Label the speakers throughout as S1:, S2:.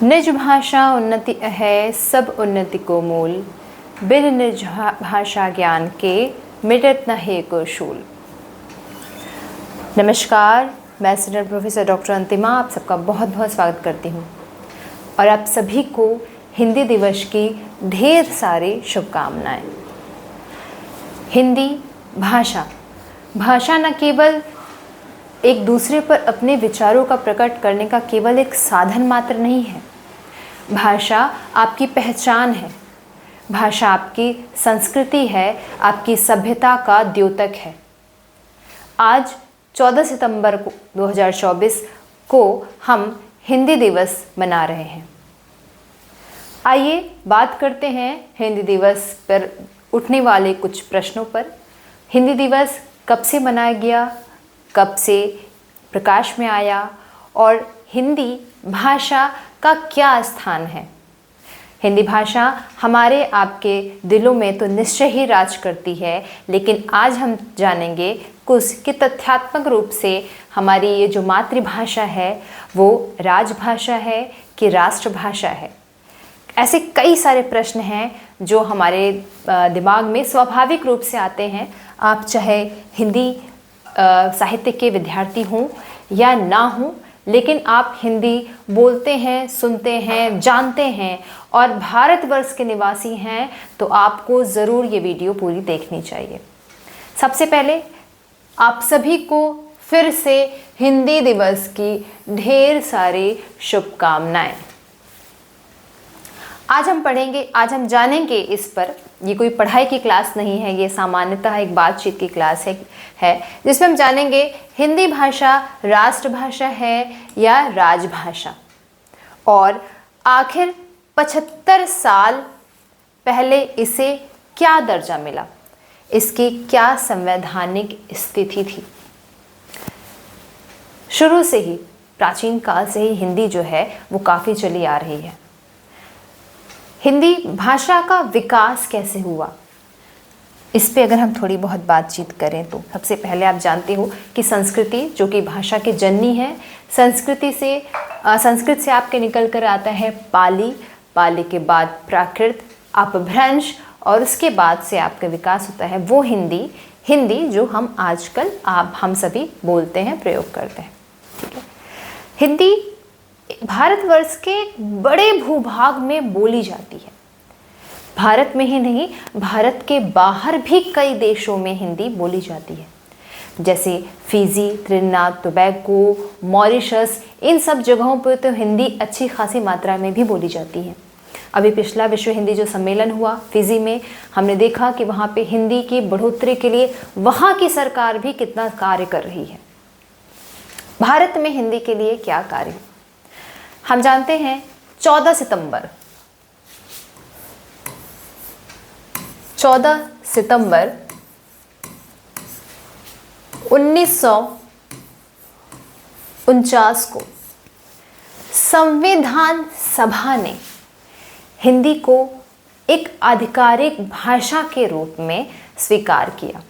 S1: निज भाषा उन्नति है सब उन्नति को मूल, बिन निज भाषा ज्ञान के मिटत न है को शूल। नमस्कार, मैं स्टूडेंट प्रोफेसर डॉक्टर अंतिमा आप सबका बहुत बहुत स्वागत करती हूँ और आप सभी को हिंदी दिवस की ढेर सारी शुभकामनाएं। हिंदी भाषा न केवल एक दूसरे पर अपने विचारों का प्रकट करने का केवल एक साधन मात्र नहीं है। भाषा आपकी पहचान है, भाषा आपकी संस्कृति है, आपकी सभ्यता का द्योतक है। आज 14 सितंबर 2024 को हम हिंदी दिवस मना रहे हैं। आइए बात करते हैं हिंदी दिवस पर उठने वाले कुछ प्रश्नों पर। हिंदी दिवस कब से मनाया गया, कब से प्रकाश में आया और हिंदी भाषा का क्या स्थान है। हिंदी भाषा हमारे आपके दिलों में तो निश्चय ही राज करती है, लेकिन आज हम जानेंगे कुछ कि तथ्यात्मक रूप से हमारी ये जो मातृभाषा है वो राजभाषा है कि राष्ट्रभाषा है। ऐसे कई सारे प्रश्न हैं जो हमारे दिमाग में स्वाभाविक रूप से आते हैं। आप चाहे हिंदी साहित्य के विद्यार्थी हों या ना हों, लेकिन आप हिंदी बोलते हैं, सुनते हैं, जानते हैं और भारतवर्ष के निवासी हैं तो आपको ज़रूर ये वीडियो पूरी देखनी चाहिए। सबसे पहले आप सभी को फिर से हिंदी दिवस की ढेर सारी शुभकामनाएं। आज हम जानेंगे इस पर। ये कोई पढ़ाई की क्लास नहीं है, ये सामान्यतः एक बातचीत की क्लास है जिसमें हम जानेंगे हिंदी भाषा राष्ट्रभाषा है या राजभाषा, और आखिर 75 साल पहले इसे क्या दर्जा मिला, इसकी क्या संवैधानिक स्थिति थी। शुरू से ही, प्राचीन काल से ही हिंदी जो है वो काफ़ी चली आ रही है। हिंदी भाषा का विकास कैसे हुआ, इस पे अगर हम थोड़ी बहुत बातचीत करें तो सबसे पहले आप जानते हो कि संस्कृति जो कि भाषा की जननी है, संस्कृत से आपके निकल कर आता है पाली, पाली के बाद प्राकृत, अपभ्रंश और उसके बाद से आपका विकास होता है वो हिंदी जो हम आजकल हम सभी बोलते हैं, प्रयोग करते हैं। ठीक है, हिंदी भारतवर्ष के बड़े भूभाग में बोली जाती है। भारत में ही नहीं, भारत के बाहर भी कई देशों में हिंदी बोली जाती है, जैसे फिजी, त्रिनिदाद टोबैगो, मॉरिशस, इन सब जगहों पर तो हिंदी अच्छी खासी मात्रा में भी बोली जाती है। अभी पिछला विश्व हिंदी जो सम्मेलन हुआ फिजी में, हमने देखा कि वहाँ पे हिंदी की बढ़ोतरी के लिए वहाँ की सरकार भी कितना कार्य कर रही है। भारत में हिंदी के लिए क्या कार्य, हम जानते हैं 14 सितंबर 1949 को संविधान सभा ने हिंदी को एक आधिकारिक भाषा के रूप में स्वीकार किया।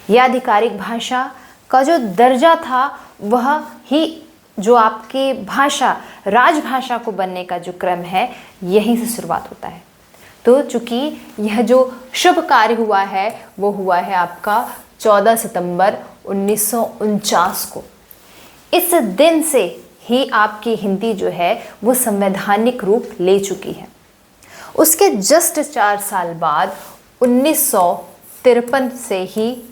S1: यह आधिकारिक भाषा का जो दर्जा था वह ही जो आपके भाषा राजभाषा को बनने का जो क्रम है यहीं से शुरुआत होता है। तो चूंकि यह जो शुभ कार्य हुआ है वो हुआ है आपका 14 सितंबर 1949 को। इस दिन से ही आपकी हिंदी जो है वो संवैधानिक रूप ले चुकी है। उसके जस्ट 4 साल बाद 1953 से ही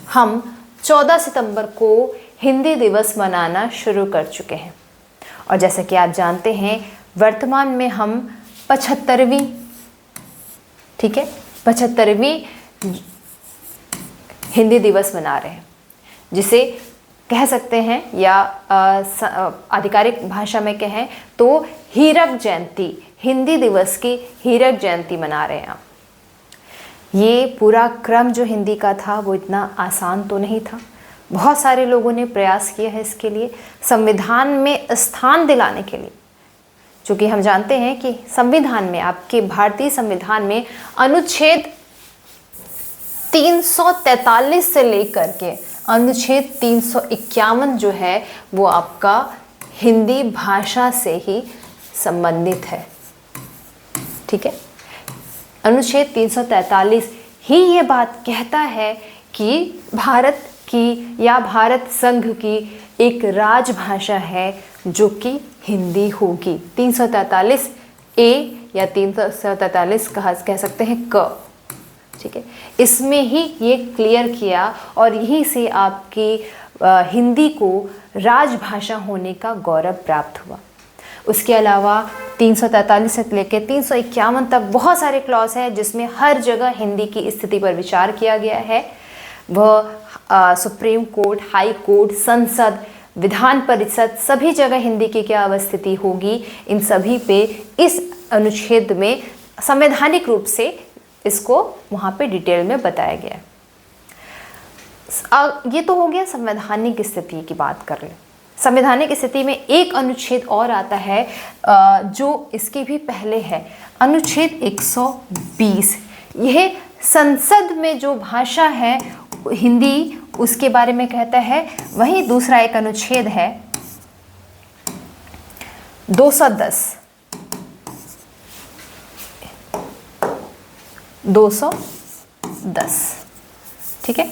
S1: हम 14 सितंबर को हिंदी दिवस मनाना शुरू कर चुके हैं। और जैसा कि आप जानते हैं वर्तमान में हम 75वीं हिंदी दिवस मना रहे हैं, जिसे कह सकते हैं या आधिकारिक भाषा में कहें तो हीरक जयंती, हिंदी दिवस की हीरक जयंती मना रहे हैं आप। ये पूरा क्रम जो हिंदी का था वो इतना आसान तो नहीं था। बहुत सारे लोगों ने प्रयास किया है इसके लिए, संविधान में स्थान दिलाने के लिए। चूँकि हम जानते हैं कि संविधान में, आपके भारतीय संविधान में अनुच्छेद 343 से लेकर के अनुच्छेद 351 जो है वो आपका हिंदी भाषा से ही संबंधित है। ठीक है, अनुच्छेद 343 ही ये बात कहता है कि भारत की या भारत संघ की एक राजभाषा है जो कि हिंदी होगी। 343 ए या 343 कह सकते हैं क। ठीक है, इसमें ही ये क्लियर किया और यहीं से आपकी हिंदी को राजभाषा होने का गौरव प्राप्त हुआ। उसके अलावा 343 से लेकर 351 तक बहुत सारे क्लॉज हैं जिसमें हर जगह हिंदी की स्थिति पर विचार किया गया है। वह सुप्रीम कोर्ट, हाई कोर्ट, संसद, विधान परिषद सभी जगह हिंदी की क्या अवस्थिति होगी, इन सभी पे इस अनुच्छेद में संवैधानिक रूप से इसको वहाँ पे डिटेल में बताया गया है। ये तो हो गया संवैधानिक स्थिति की बात कर लें। संवैधानिक स्थिति में एक अनुच्छेद और आता है जो इसके भी पहले है, अनुच्छेद 120। यह संसद में जो भाषा है हिंदी, उसके बारे में कहता है। वहीं दूसरा एक अनुच्छेद है 210। ठीक है,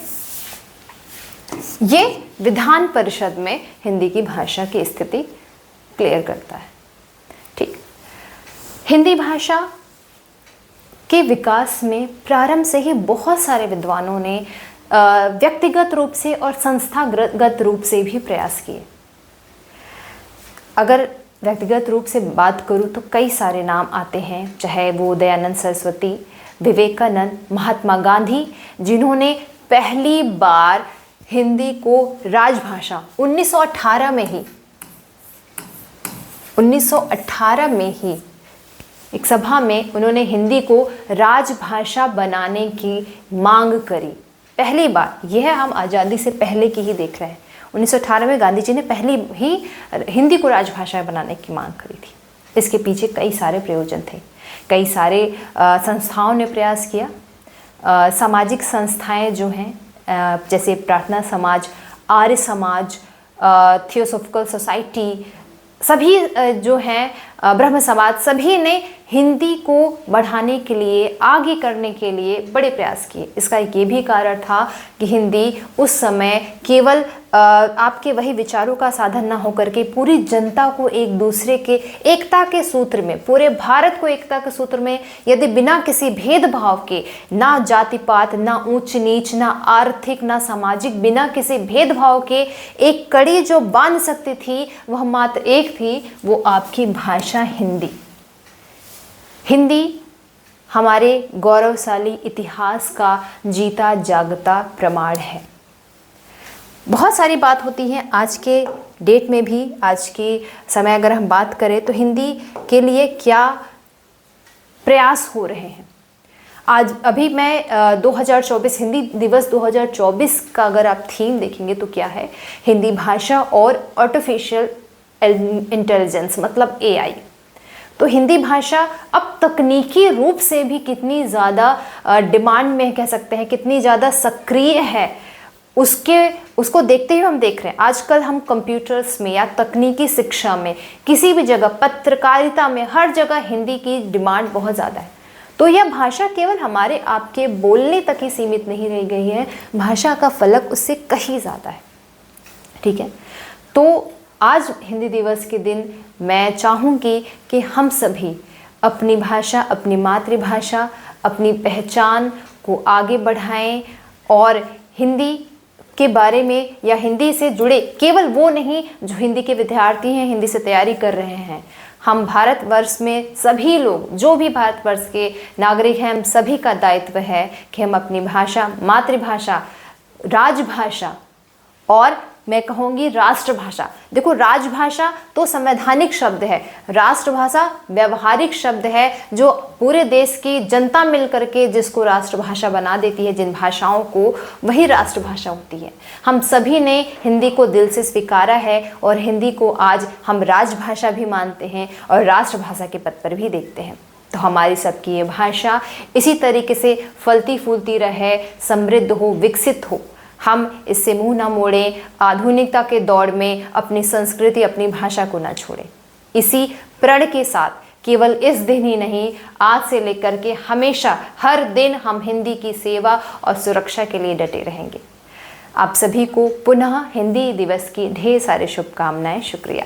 S1: ये विधान परिषद में हिंदी की भाषा की स्थिति क्लियर करता है। ठीक, हिंदी भाषा के विकास में प्रारंभ से ही बहुत सारे विद्वानों ने व्यक्तिगत रूप से और संस्थागत रूप से भी प्रयास किए। अगर व्यक्तिगत रूप से बात करूं तो कई सारे नाम आते हैं, चाहे वो दयानंद सरस्वती, विवेकानंद, महात्मा गांधी, जिन्होंने पहली बार हिंदी को राजभाषा 1918 में ही एक सभा में उन्होंने हिंदी को राजभाषा बनाने की मांग करी। पहली बार, यह हम आज़ादी से पहले की ही देख रहे हैं। 1918 में गांधी जी ने पहली ही हिंदी को राजभाषा बनाने की मांग करी थी। इसके पीछे कई सारे प्रयोजन थे, कई सारे संस्थाओं ने प्रयास किया। सामाजिक संस्थाएं जो हैं जैसे प्रार्थना समाज, आर्य समाज, थियोसॉफिकल सोसाइटी, सभी जो हैं ब्रह्म समाज, सभी ने हिंदी को बढ़ाने के लिए, आगे करने के लिए बड़े प्रयास किए। इसका एक ये भी कारण था कि हिंदी उस समय केवल आपके वही विचारों का साधन ना होकर के पूरी जनता को एक दूसरे के एकता के सूत्र में, पूरे भारत को एकता के सूत्र में, यदि बिना किसी भेदभाव के, ना जाति पात, ना ऊंच नीच, ना आर्थिक, ना सामाजिक, बिना किसी भेदभाव के एक कड़ी जो बांध सकती थी वह मात्र एक थी, वो आपकी भाषा हिंदी। हिंदी हमारे गौरवशाली इतिहास का जीता जागता प्रमाण है। बहुत सारी बात होती है आज के डेट में भी, आज के समय अगर हम बात करें तो हिंदी के लिए क्या प्रयास हो रहे हैं। आज अभी मैं 2024 हिंदी दिवस 2024 का अगर आप थीम देखेंगे तो क्या है, हिंदी भाषा और आर्टिफिशियल इंटेलिजेंस मतलब AI। तो हिंदी भाषा अब तकनीकी रूप से भी कितनी ज़्यादा डिमांड में कह सकते हैं, कितनी ज़्यादा सक्रिय है, उसको देखते हुए हम देख रहे हैं आजकल हम कंप्यूटर्स में या तकनीकी शिक्षा में, किसी भी जगह, पत्रकारिता में, हर जगह हिंदी की डिमांड बहुत ज़्यादा है। तो यह भाषा केवल हमारे आपके बोलने तक ही सीमित नहीं रह गई है, भाषा का फलक उससे कहीं ज़्यादा है। ठीक है, तो आज हिंदी दिवस के दिन मैं चाहूँगी कि हम सभी अपनी भाषा, अपनी मातृभाषा, अपनी पहचान को आगे बढ़ाएं और हिंदी के बारे में या हिंदी से जुड़े केवल वो नहीं जो हिंदी के विद्यार्थी हैं, हिंदी से तैयारी कर रहे हैं, हम भारतवर्ष में सभी लोग, जो भी भारतवर्ष के नागरिक हैं, हम सभी का दायित्व है कि हम अपनी भाषा, मातृभाषा, राजभाषा और मैं कहूँगी राष्ट्रभाषा। देखो, राजभाषा तो संवैधानिक शब्द है, राष्ट्रभाषा व्यवहारिक शब्द है जो पूरे देश की जनता मिलकर के जिसको राष्ट्रभाषा बना देती है, जिन भाषाओं को, वही राष्ट्रभाषा होती है। हम सभी ने हिंदी को दिल से स्वीकारा है और हिंदी को आज हम राजभाषा भी मानते हैं और राष्ट्रभाषा के पद पर भी देखते हैं। तो हमारी सबकी ये भाषा इसी तरीके से फलती फूलती रहे, समृद्ध हो, विकसित हो। हम इससे मुंह ना मोड़ें, आधुनिकता के दौर में अपनी संस्कृति, अपनी भाषा को ना छोड़ें। इसी प्रण के साथ केवल इस दिन ही नहीं, आज से लेकर के हमेशा हर दिन हम हिंदी की सेवा और सुरक्षा के लिए डटे रहेंगे। आप सभी को पुनः हिंदी दिवस की ढेर सारी शुभकामनाएं। शुक्रिया।